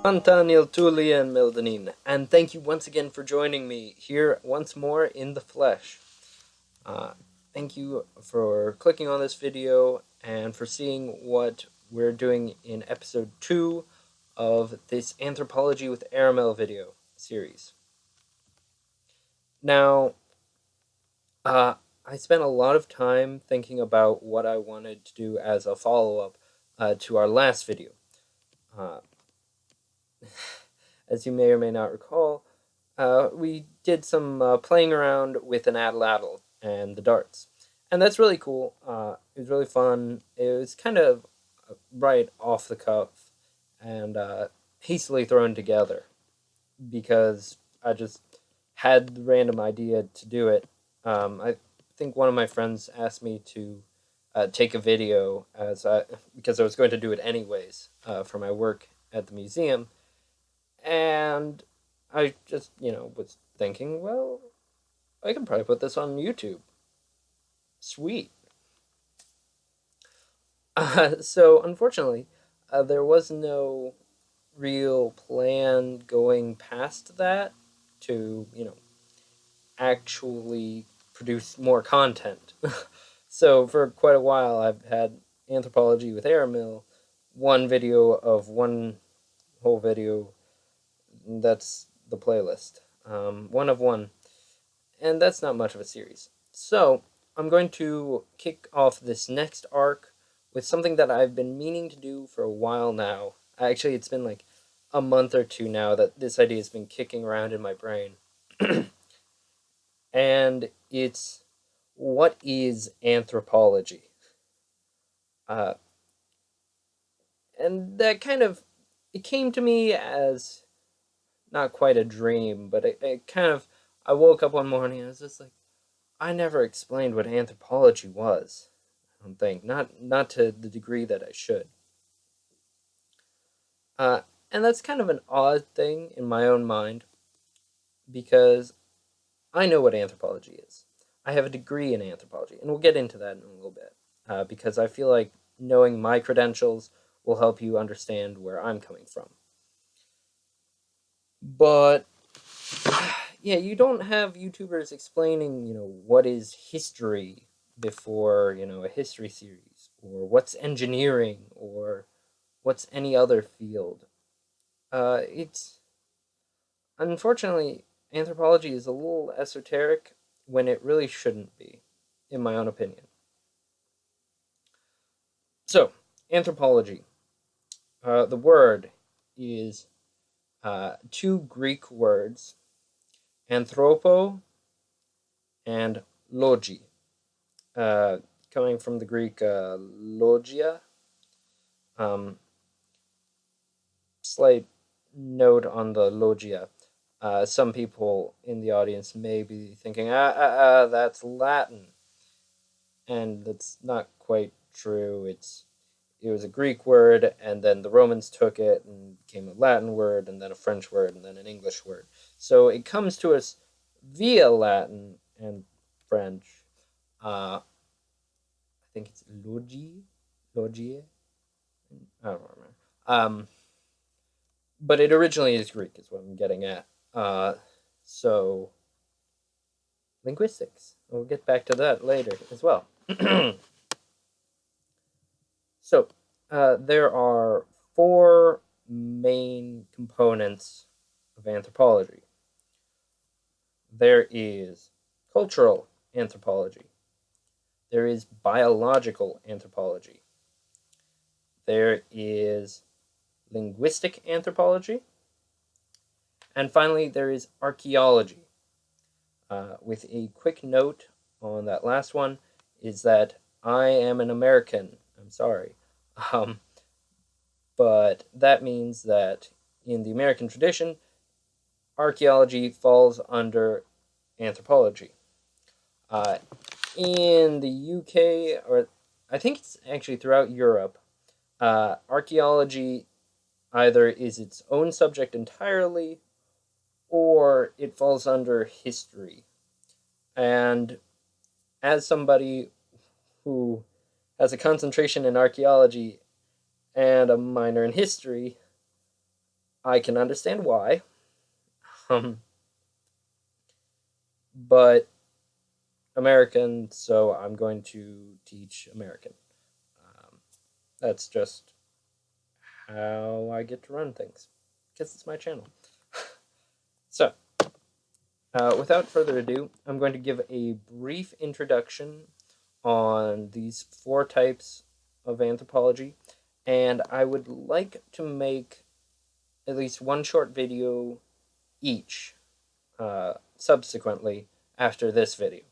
Antanil Tuli and Meldanin, and thank you once again for joining me here once more in the flesh. Uh, Thank you for clicking on this video and for seeing what we're doing in episode 2 of this Anthropology with Aramil video series. Now, I spent a lot of time thinking about what I wanted to do as a follow-up to our last video. As you may or may not recall, we did some playing around with an atlatl and the darts. And that's really cool. It was really fun. It was kind of right off the cuff and hastily thrown together because I just had the random idea to do it. I think one of my friends asked me to take a video because I was going to do it anyways for my work at the museum. And I just, was thinking, well, I can probably put this on YouTube. Sweet. So, unfortunately, there was no real plan going past that to, actually produce more content. So, for quite a while, I've had Anthropology with Aramil, one video of one whole video. That's the playlist. One of one. And that's not much of a series. So, I'm going to kick off this next arc with something that I've been meaning to do for a while now. Actually, it's been like a month or two now that this idea has been kicking around in my brain. And it's, what is anthropology? And that it came to me as not quite a dream, but I woke up one morning and I was just like, I never explained what anthropology was. I don't think, not to the degree that I should. And that's kind of an odd thing in my own mind because I know what anthropology is. I have a degree in anthropology, and we'll get into that in a little bit because I feel like knowing my credentials will help you understand where I'm coming from. But yeah, you don't have YouTubers explaining, what is history before, a history series, or what's engineering, or what's any other field. It's unfortunately, anthropology is a little esoteric when it really shouldn't be, in my own opinion. So, anthropology. The word is two Greek words, anthropo and logi, coming from the Greek logia. Slight note on the logia. Some people in the audience may be thinking, that's Latin. And that's not quite true. It was a Greek word, and then the Romans took it and became a Latin word, and then a French word, and then an English word. So it comes to us via Latin and French. I think it's logie. I don't remember. But it originally is Greek, is what I'm getting at. So linguistics. We'll get back to that later as well. So, there are four main components of anthropology. There is cultural anthropology. There is biological anthropology. There is linguistic anthropology. And finally, there is archaeology. With a quick note on that last one is that I am an American. I'm sorry. But that means that in the American tradition, archaeology falls under anthropology. In the UK, or I think it's actually throughout Europe, archaeology either is its own subject entirely or it falls under history. And as somebody who has a concentration in archaeology and a minor in history, I can understand why, um, but American, so I'm going to teach American. Um, that's just how I get to run things, because it's my channel. So, without further ado, I'm going to give a brief introduction on these four types of anthropology, and I would like to make at least one short video each subsequently after this video.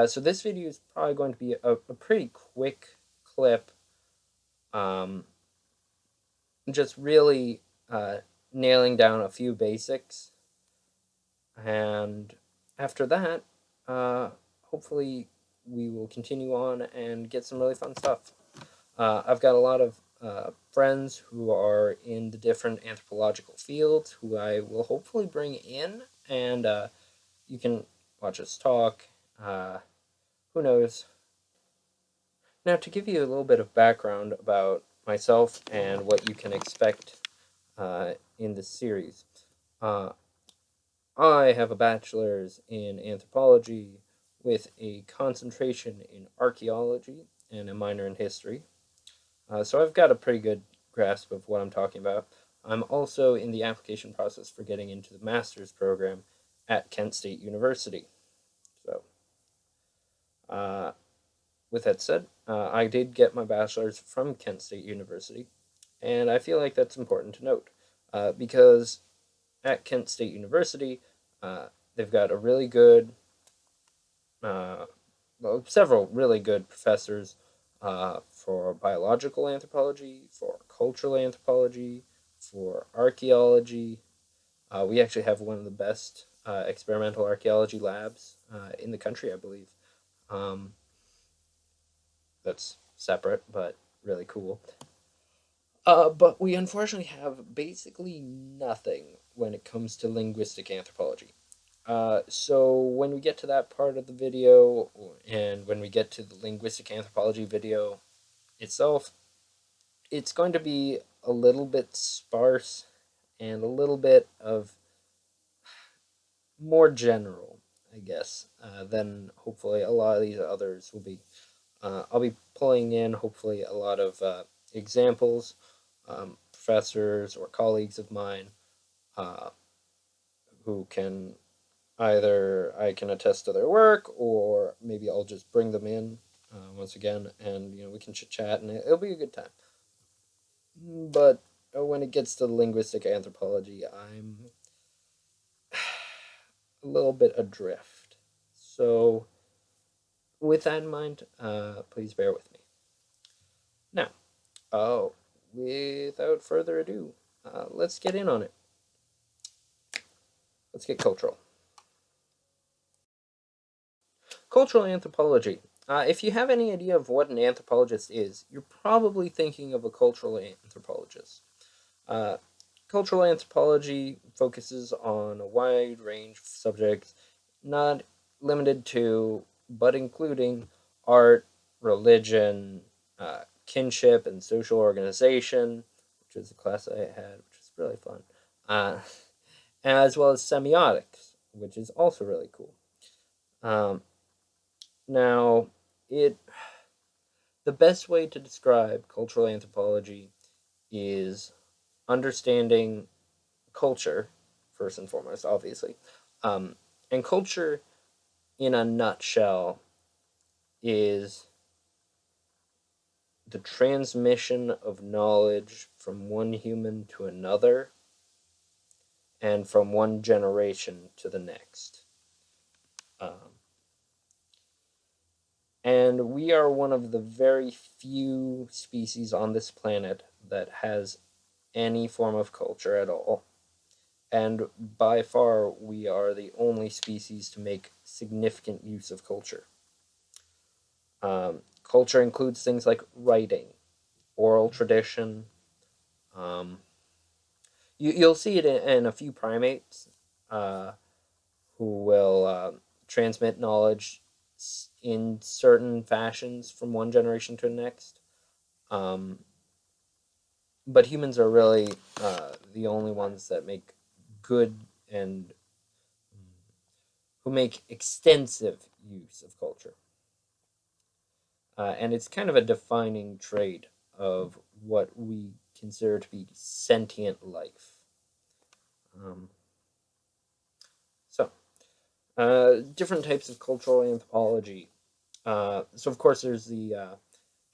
So this video is probably going to be a pretty quick clip, um, just really nailing down a few basics, and after that, uh, hopefully we will continue on and get some really fun stuff. I've got a lot of friends who are in the different anthropological fields who I will hopefully bring in, and you can watch us talk. Uh, who knows? Now, to give you a little bit of background about myself and what you can expect in this series, uh, I have a bachelor's in anthropology with a concentration in archaeology and a minor in history. So I've got a pretty good grasp of what I'm talking about. I'm also in the application process for getting into the master's program at Kent State University. So, uh, with that said, I did get my bachelor's from Kent State University, and I feel like that's important to note because at Kent State University, they've got a really good, uh, well, several really good professors for biological anthropology, for cultural anthropology, for archaeology. We actually have one of the best experimental archaeology labs in the country, I believe. Um, that's separate, but really cool. But we unfortunately have basically nothing when it comes to linguistic anthropology. So when we get to that part of the video, and when we get to the linguistic anthropology video itself, it's going to be a little bit sparse and a little bit of more general, I guess, than hopefully a lot of these others will be. I'll be pulling in hopefully a lot of examples, professors or colleagues of mine uh, who can either I can attest to their work, or maybe I'll just bring them in once again, and we can chit chat, and it'll be a good time. But when it gets to linguistic anthropology, I'm a little bit adrift. So, with that in mind, please bear with me. Now, oh, without further ado, let's get in on it. Let's get cultural. Cultural anthropology. If you have any idea of what an anthropologist is, you're probably thinking of a cultural anthropologist. Uh, Cultural anthropology focuses on a wide range of subjects, not limited to, but including art, religion, kinship, and social organization, which is a class I had, which was really fun, uh, as well as semiotics, which is also really cool. Um, Now, it the best way to describe cultural anthropology is understanding culture first and foremost, obviously, and culture in a nutshell is the transmission of knowledge from one human to another and from one generation to the next. Um, and we are one of the very few species on this planet that has any form of culture at all. And by far, we are the only species to make significant use of culture. Culture includes things like writing, oral tradition. Um, you'll see it in a few primates uh, who will transmit knowledge in certain fashions from one generation to the next. Um, but humans are really the only ones that make good and who make extensive use of culture. And it's kind of a defining trait of what we consider to be sentient life. Um, so, different types of cultural anthropology. So, of course, there's the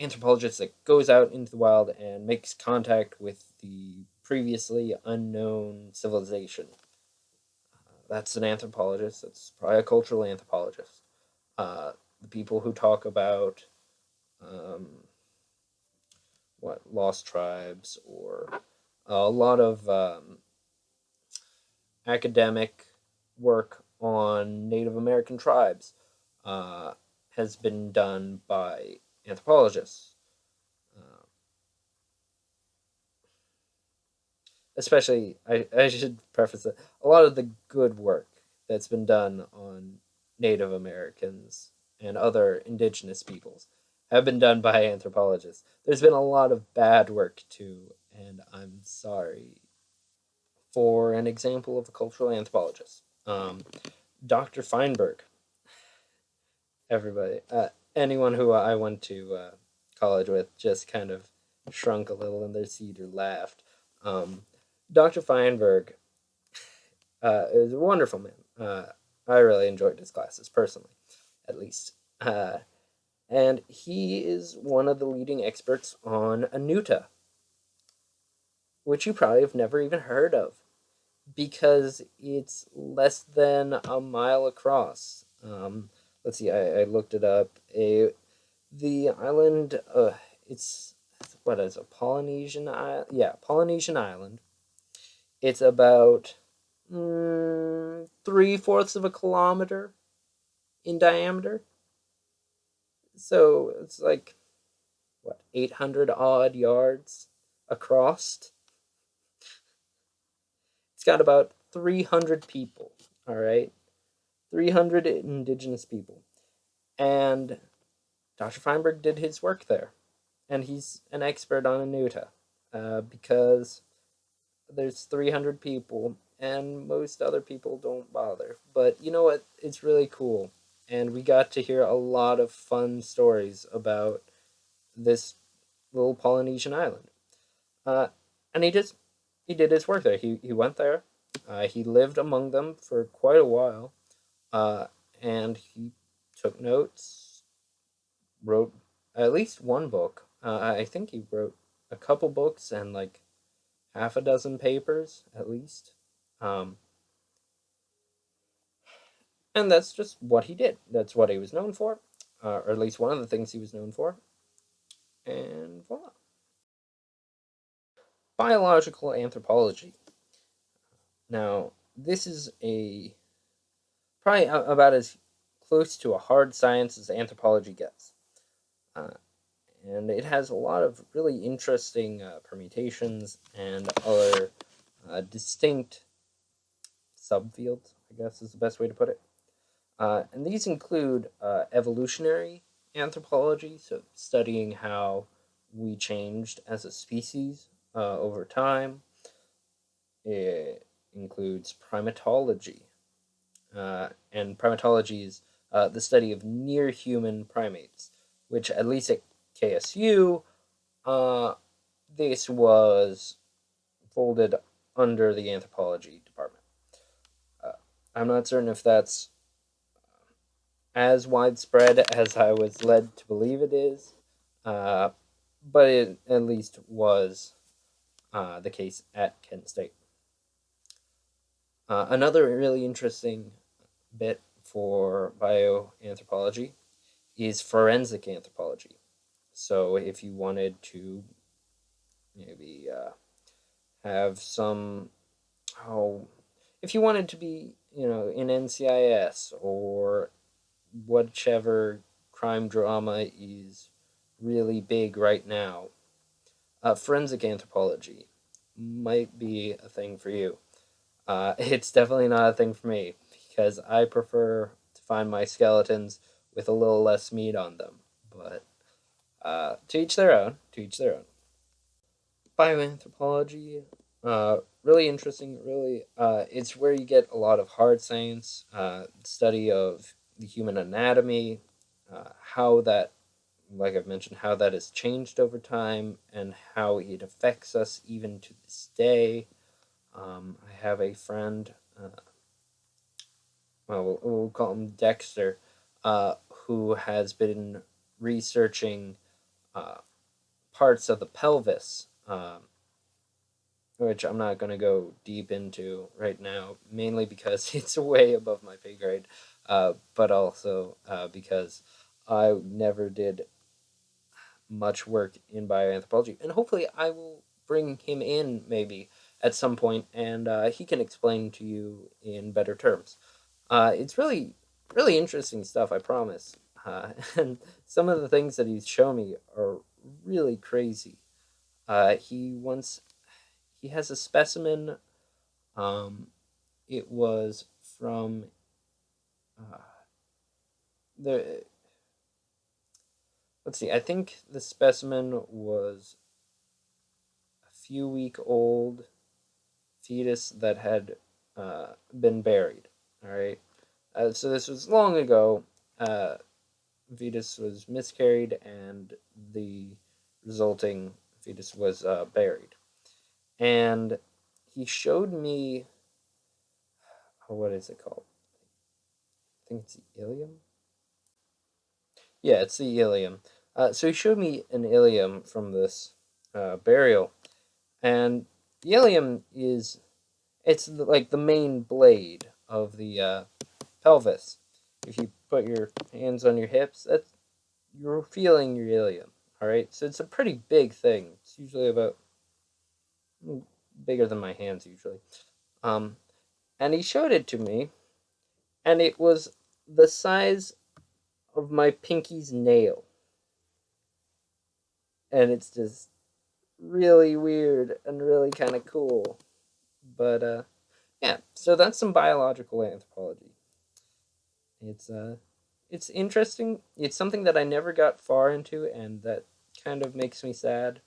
anthropologist that goes out into the wild and makes contact with the previously unknown civilization. That's an anthropologist. That's probably a cultural anthropologist. The people who talk about um, what lost tribes or a lot of academic work on Native American tribes uh, has been done by anthropologists. Uh, Especially, I should preface it, a lot of the good work that's been done on Native Americans and other indigenous peoples have been done by anthropologists. There's been a lot of bad work too, and I'm sorry. For an example of a cultural anthropologist, Dr. Feinberg, everybody, anyone who I went to college with just kind of shrunk a little in their seat or laughed. Um, Dr. Feinberg is a wonderful man. I really enjoyed his classes personally, at least. And he is one of the leading experts on Anuta, which you probably have never even heard of because it's less than a mile across. Let's see, I looked it up. The island, it's what is a Polynesian island? Yeah, Polynesian island. It's about 3/4 of a kilometer in diameter. So it's like what 800 odd yards across. It's got about 300 people. All right, 300 indigenous people, and Dr. Feinberg did his work there, and he's an expert on Anuta because there's 300 people and most other people don't bother. But you know what? It's really cool. And we got to hear a lot of fun stories about this little Polynesian island. Uh, and he did his work there. He went there. He lived among them for quite a while. Uh, and he took notes, wrote at least one book. I think he wrote a couple books and like half a dozen papers at least. Um, and that's just what he did. That's what he was known for, or at least one of the things he was known for. And voila. Biological anthropology. Now, this is a probably about as close to a hard science as anthropology gets. Uh, and it has a lot of really interesting permutations and other distinct subfields, I guess is the best way to put it. And these include evolutionary anthropology, so studying how we changed as a species over time. It includes primatology, and primatology is the study of near human primates, which, at least at KSU, uh, this was folded under the anthropology department. Uh, I'm not certain if that's as widespread as I was led to believe it is, uh, but it at least was the case at Kent State. Another really interesting bit for bioanthropology is forensic anthropology. So if you wanted to maybe have some, oh, if you wanted to be, in NCIS or whichever crime drama is really big right now, forensic anthropology might be a thing for you. It's definitely not a thing for me because I prefer to find my skeletons with a little less meat on them. But to each their own. To each their own. Bioanthropology, really interesting. Really, it's where you get a lot of hard science, study of the human anatomy, how that, like I've mentioned, how that has changed over time, and how it affects us even to this day. I have a friend, well, we'll call him Dexter, who has been researching uh, parts of the pelvis, which I'm not going to go deep into right now, mainly because it's way above my pay grade, but also because I never did much work in bioanthropology, and hopefully I will bring him in maybe at some point, and he can explain to you in better terms. It's really, really interesting stuff, I promise. And some of the things that he's shown me are really crazy. He once he has a specimen. Um, it was from uh, the. Let's see. I think the specimen was a few week old fetus that had been buried. All right. So this was long ago. Uh, Fetus was miscarried, and the resulting fetus was buried. And he showed me, oh, what is it called? I think it's the ilium. Yeah, it's the ilium. So he showed me an ilium from this burial, and the ilium is like the main blade of the pelvis. If you put your hands on your hips, that's you're feeling your ilium. All right, so it's a pretty big thing. It's usually about bigger than my hands usually. Um, and he showed it to me, and it was the size of my pinky's nail, and it's just really weird and really kind of cool. But yeah, so that's some biological anthropology. It's it's interesting. It's something that I never got far into, and that kind of makes me sad.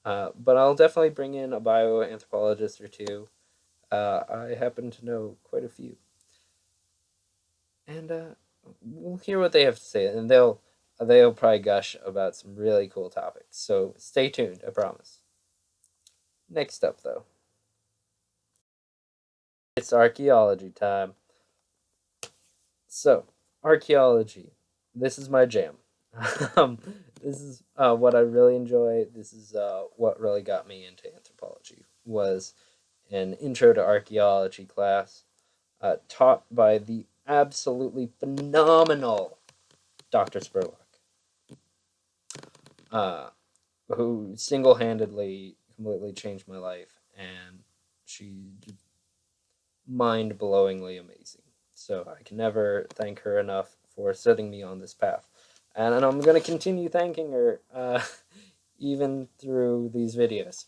But I'll definitely bring in a bioanthropologist or two. I happen to know quite a few, and we'll hear what they have to say, and they'll probably gush about some really cool topics. So stay tuned. I promise. Next up, though, it's archaeology time. So archaeology, this is my jam. um, this is what I really enjoy. This is what really got me into anthropology was an intro to archaeology class taught by the absolutely phenomenal Dr. Spurlock, uh, who single handedly completely changed my life, and she mind blowingly amazing. So I can never thank her enough for setting me on this path. And I'm going to continue thanking her even through these videos.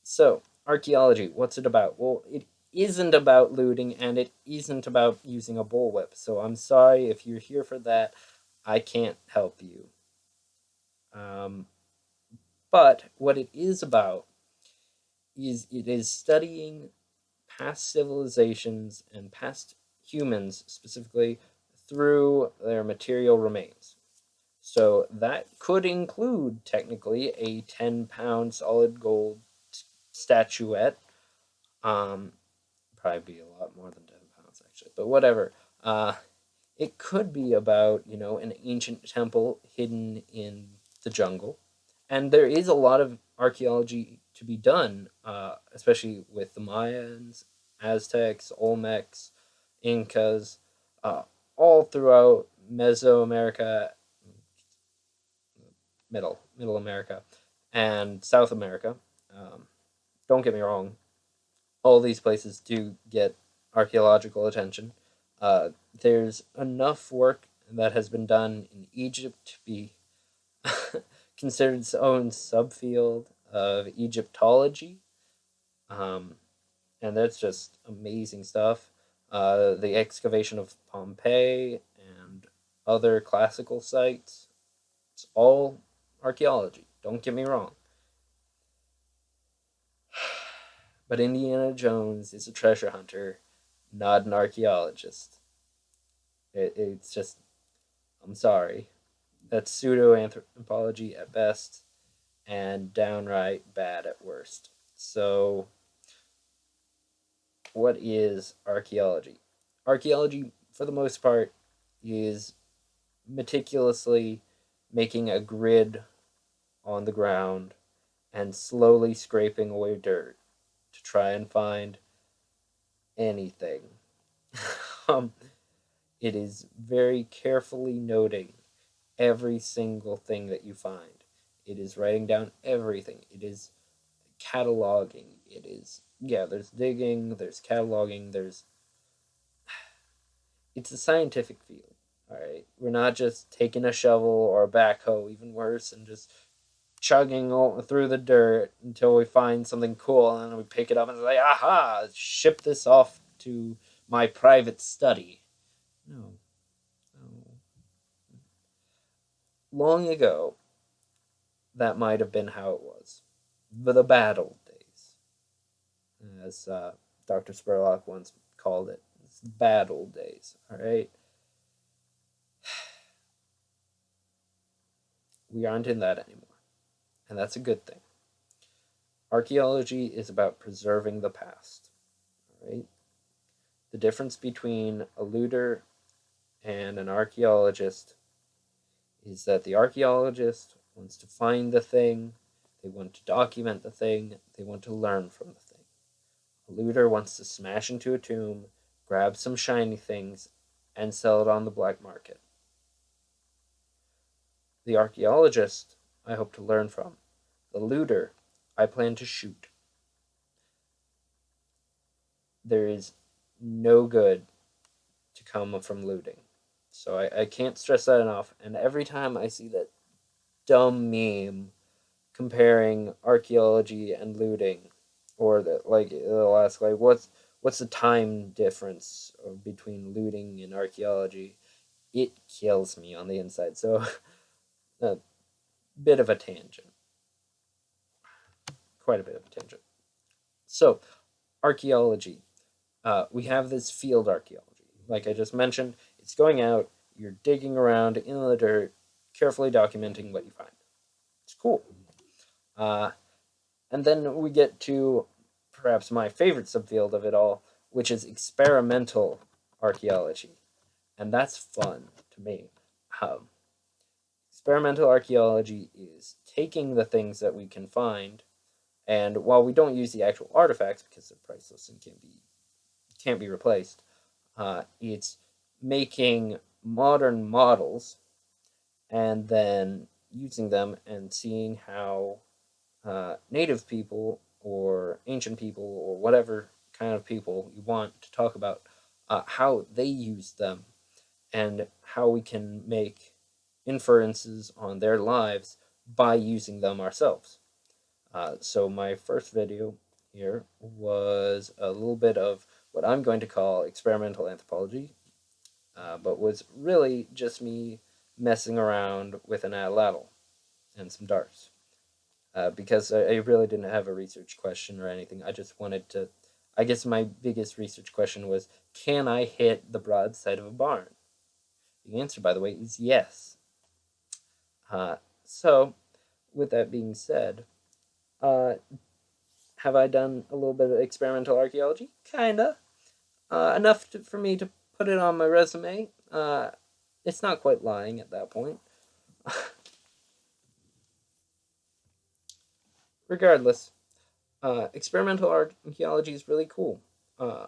So, archaeology, what's it about? Well, it isn't about looting and it isn't about using a bullwhip. So I'm sorry if you're here for that. I can't help you. Um, but what it is about is it is studying past civilizations and past humans specifically through their material remains. So that could include technically a 10-pound solid gold statuette. Um, Probably be a lot more than 10 pounds actually, but whatever. Uh, it could be about, an ancient temple hidden in the jungle. And there is a lot of archaeology to be done, especially with the Mayans, Aztecs, Olmecs, Incas, uh, all throughout Mesoamerica, Middle America, and South America. Um, don't get me wrong, all these places do get archaeological attention. There's enough work that has been done in Egypt to be considered its own subfield of Egyptology, um, and that's just amazing stuff. The excavation of Pompeii and other classical sites, it's all archaeology. Don't get me wrong. But Indiana Jones is a treasure hunter, not an archaeologist. It's just, I'm sorry. That's pseudo anthropology at best and downright bad at worst. So, what is archaeology? Archaeology, for the most part, is meticulously making a grid on the ground and slowly scraping away dirt to try and find anything. um, it is very carefully noting every single thing that you find. It is writing down everything. It is cataloging. It is, yeah, there's digging, there's cataloging, there's, it's a scientific field. All right. We're not just taking a shovel or a backhoe, even worse, and just chugging through the dirt until we find something cool, and then we pick it up and say, aha, ship this off to my private study. No, no. Long ago, that might have been how it was. The bad old days, as Dr. Spurlock once called it. It's the bad old days, all right? We aren't in that anymore, and that's a good thing. Archaeology is about preserving the past, right? The difference between a looter and an archaeologist is that the archaeologist wants to find the thing, they want to document the thing, they want to learn from the thing. A looter wants to smash into a tomb, grab some shiny things, and sell it on the black market. The archaeologist I hope to learn from. The looter I plan to shoot. There is no good to come from looting. So I can't stress that enough. And every time I see that dumb meme comparing archaeology and looting, or that like they'll ask like what's the time difference between looting and archaeology, it kills me on the inside. So a bit of a tangent, quite a bit of a tangent. So archaeology, we have this field archaeology, like I just mentioned. It's going out, you're digging around in the dirt, carefully documenting what you find. It's cool. uh, And then we get to perhaps my favorite subfield of it all, which is experimental archaeology. And that's fun to me. Um, Experimental archaeology is taking the things that we can find, and while we don't use the actual artifacts because they're priceless and can't be replaced, it's making modern models and then using them and seeing how native people or ancient people or whatever kind of people you want to talk about, how they use them and how we can make inferences on their lives by using them ourselves. So my first video here was a little bit of what I'm going to call experimental anthropology, but was really just me messing around with an atlatl and some darts. Because I really didn't have a research question or anything. I just wanted to. I guess my biggest research question was, can I hit the broadside of a barn? The answer, by the way, is yes. So, with that being said, uh, have I done a little bit of experimental archaeology? Kinda. Enough for me to put it on my resume. It's not quite lying at that point. Regardless, experimental archaeology is really cool. Uh,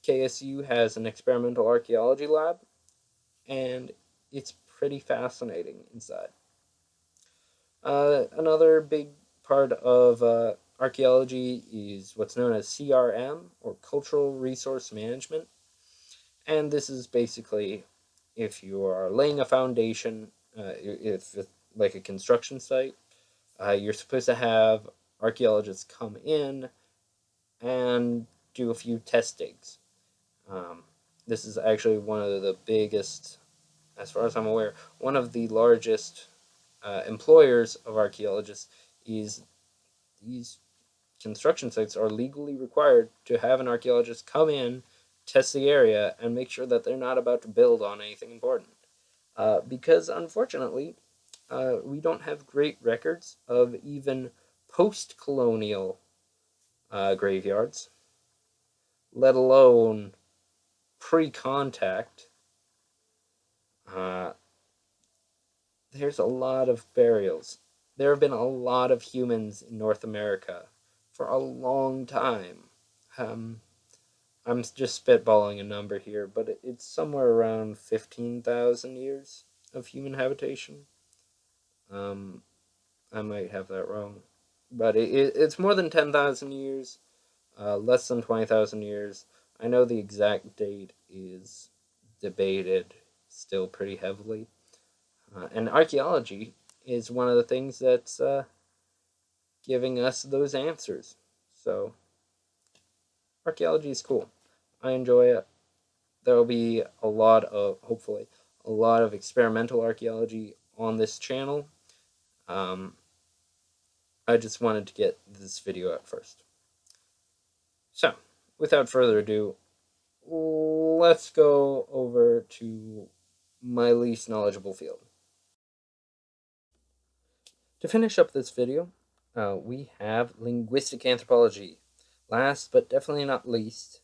KSU has an experimental archaeology lab, and it's pretty fascinating inside. Another big part of archaeology is what's known as CRM, or Cultural Resource Management. And this is basically if you are laying a foundation, if it's like a construction site, you're supposed to have archaeologists come in and do a few test digs. Um, this is actually one of the biggest, as far as I'm aware, one of the largest employers of archaeologists is these construction sites are legally required to have an archaeologist come in, test the area, and make sure that they're not about to build on anything important. Because unfortunately, we don't have great records of even post colonial graveyards, let alone pre contact. Uh, there's a lot of burials. There have been a lot of humans in North America for a long time. Um, I'm just spitballing a number here, but it's somewhere around 15,000 years of human habitation. Um, I might have that wrong, but it's more than 10,000 years, less than 20,000 years. I know the exact date is debated still pretty heavily. And archaeology is one of the things that's giving us those answers. So, archaeology is cool. I enjoy it. There will be a lot of, hopefully, a lot of experimental archaeology on this channel. Um, I just wanted to get this video out first. So, without further ado, let's go over to my least knowledgeable field. To finish up this video, we have linguistic anthropology. Last but definitely not least,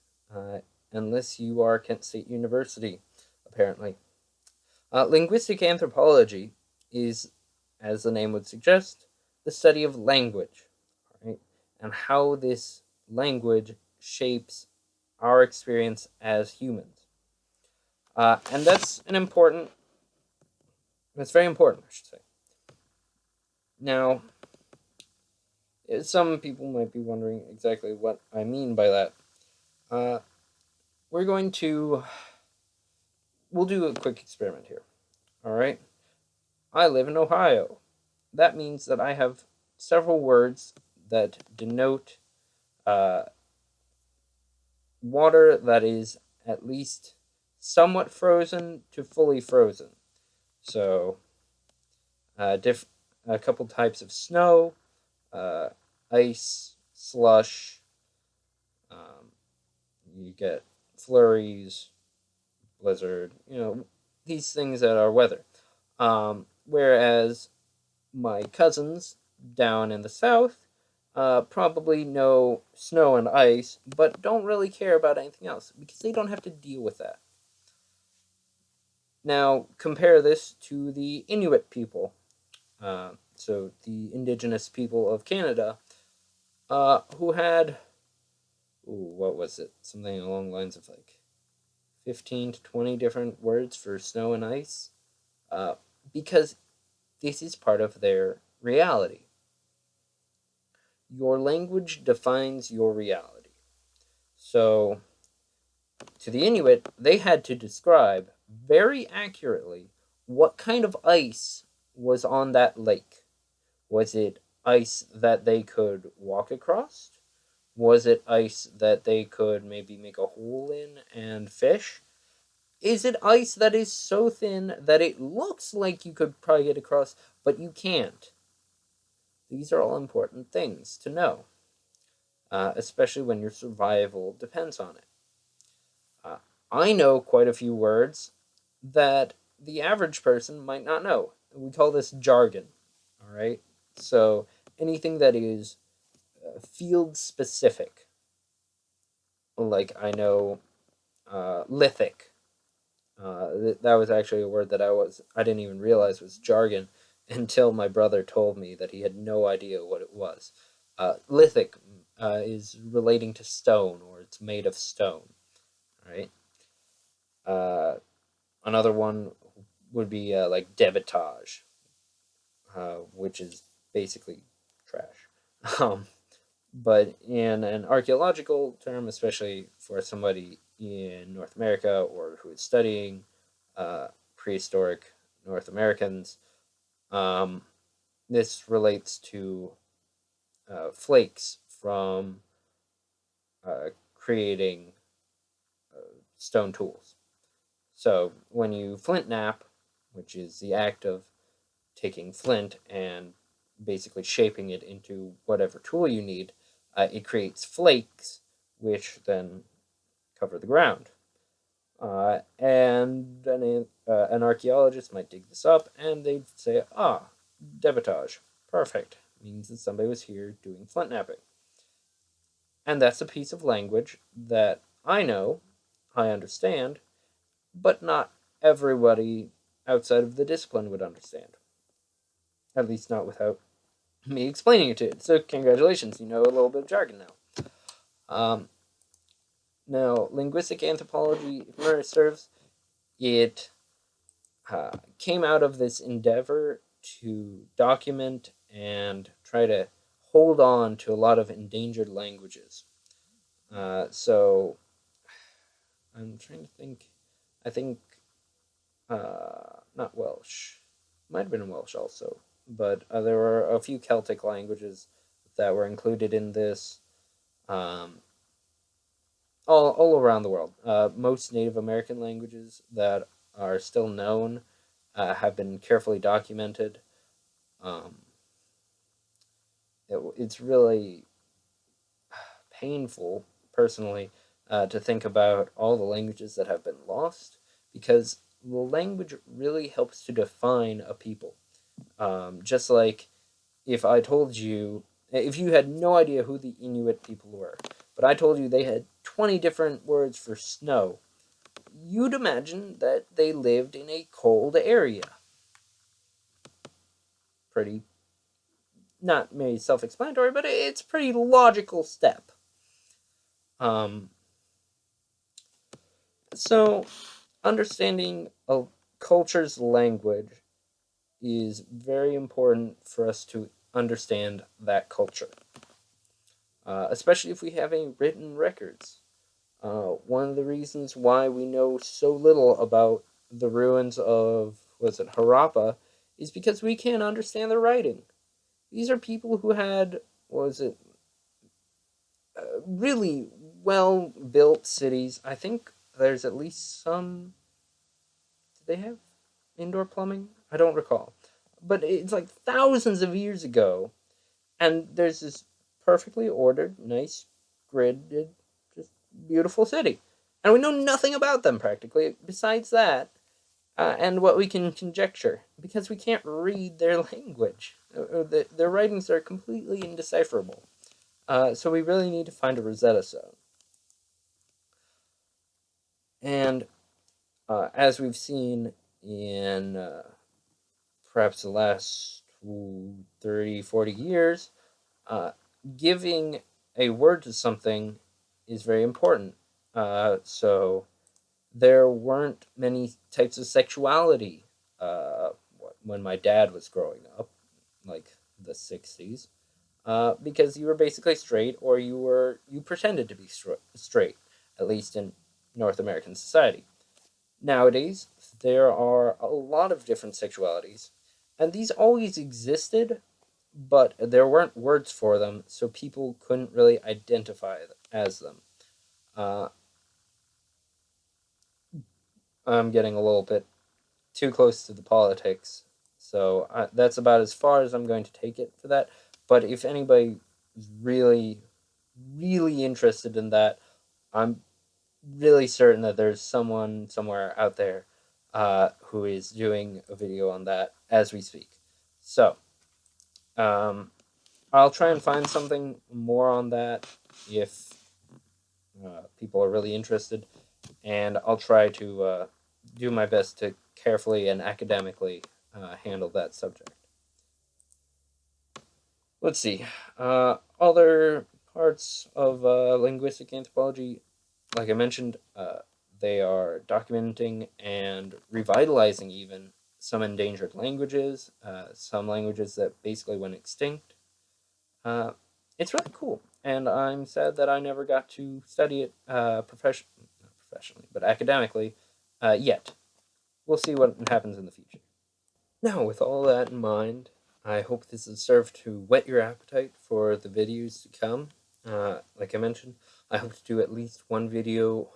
unless you are Kent State University, apparently. Linguistic anthropology is, as the name would suggest, the study of language, right? And how this language shapes our experience as humans. And that's very important, I should say. Now, some people might be wondering exactly what I mean by that. Uh, we'll do a quick experiment here. All right. I live in Ohio. That means that I have several words that denote uh, water that is at least somewhat frozen to fully frozen. So, a couple types of snow, uh, ice, slush. You get flurries, blizzard. These things that are weather. Whereas my cousins down in the south probably know snow and ice, but don't really care about anything else because they don't have to deal with that. Now, compare this to the Inuit people, so the indigenous people of Canada, who had, what was it? Something along the lines of like 15 to 20 different words for snow and ice, because this is part of their reality. Your language defines your reality. So, to the Inuit, they had to describe very accurately what kind of ice was on that lake. Was it ice that they could walk across? Was it ice that they could maybe make a hole in and fish? Is it ice that is so thin that it looks like you could probably get across, but you can't? These are all important things to know, especially when your survival depends on it. Uh, I know quite a few words that the average person might not know. We call this jargon, all right? So anything that is field specific, like I know lithic. That was actually a word that I didn't even realize was jargon until my brother told me that he had no idea what it was. Lithic is relating to stone, or it's made of stone, right? Uh, Another one would be like debitage, which is basically trash. Um, but in an archaeological term, especially for somebody in North America or who is studying prehistoric North Americans, um, this relates to flakes from creating stone tools. So when you flint knap, which is the act of taking flint and basically shaping it into whatever tool you need, it creates flakes, which then cover the ground. And an archaeologist might dig this up, and they'd say, debitage, perfect, means that somebody was here doing flint knapping. And that's a piece of language that I know, I understand, but not everybody outside of the discipline would understand. At least not without me explaining it to it. So congratulations, you know a little bit of jargon now. Now, linguistic anthropology, if memory serves, it came out of this endeavor to document and try to hold on to a lot of endangered languages. So I'm trying to think. I think not Welsh. Might have been Welsh also, but there were a few Celtic languages that were included in this. Um, all around the world. Most Native American languages that are still known have been carefully documented. Um, it's really painful, personally, to think about all the languages that have been lost because the language really helps to define a people. Just like if you had no idea who the Inuit people were, but I told you they had 20 different words for snow, you'd imagine that they lived in a cold area. Pretty, not maybe self explanatory, but it's a pretty logical step. Um, so, understanding a culture's language is very important for us to understand that culture, especially if we have any written records. One of the reasons why we know so little about the ruins of, was it Harappa, is because we can't understand the writing. These are people who had, was it, really well built cities. I think there's at least some. Did they have indoor plumbing? I don't recall. But it's like thousands of years ago, and there's this perfectly ordered, nice, gridded, just beautiful city. And we know nothing about them practically, besides that, and what we can conjecture, because we can't read their language. Their writings are completely indecipherable. So we really need to find a Rosetta Stone. And as we've seen in perhaps the last 30, 40 years, uh, giving a word to something is very important. So there weren't many types of sexuality uh, when my dad was growing up, like the 60s, because you were basically straight or you pretended to be straight, at least in North American society. Nowadays, there are a lot of different sexualities, and these always existed, but there weren't words for them, so people couldn't really identify as them. Uh, I'm getting a little bit too close to the politics, so that's about as far as I'm going to take it for that. But if anybody is really, really interested in that, I'm really certain that there's someone somewhere out there who is doing a video on that as we speak. So, um, I'll try and find something more on that if people are really interested, and I'll try to do my best to carefully and academically handle that subject. Let's see. Other parts of linguistic anthropology, like I mentioned, they are documenting and revitalizing even some endangered languages, some languages that basically went extinct. Uh, it's really cool, and I'm sad that I never got to study it not professionally, but academically yet. We'll see what happens in the future. Now, with all that in mind, I hope this has served to whet your appetite for the videos to come. Like I mentioned, I hope to do at least one video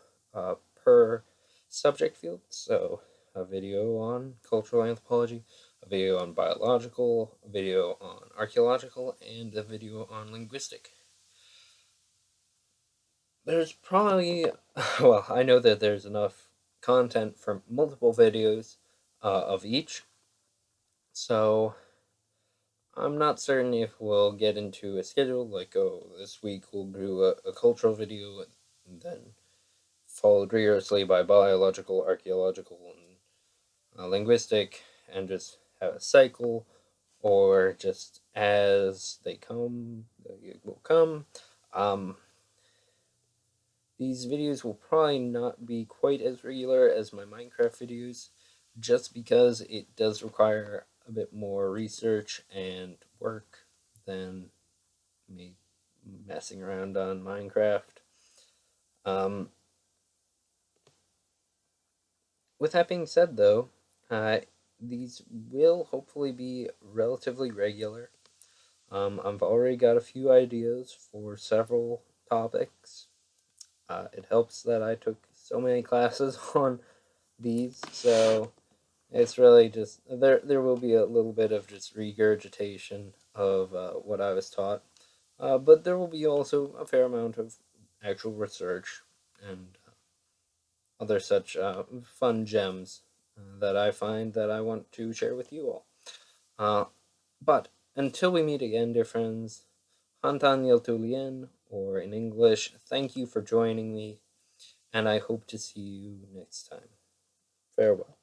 per subject field. So, a video on cultural anthropology, a video on biological, a video on archaeological, and a video on linguistic. There's probably, well, I know that there's enough content for multiple videos of each, so I'm not certain if we'll get into a schedule like, oh, this week we'll do a cultural video and then followed rigorously by biological, archaeological, and linguistic, and just have a cycle, or just as they come, they will come. Um, these videos will probably not be quite as regular as my Minecraft videos, just because it does require a bit more research and work than me messing around on Minecraft. Um, with that being said, though, these will hopefully be relatively regular. I've already got a few ideas for several topics. It helps that I took so many classes on these, so it's really just there will be a little bit of just regurgitation of what I was taught, but there will be also a fair amount of actual research and other such fun gems that I find that I want to share with you all. Uh, but until we meet again, dear friends, Hantan Yeltulien, or in English, thank you for joining me, and I hope to see you next time. Farewell.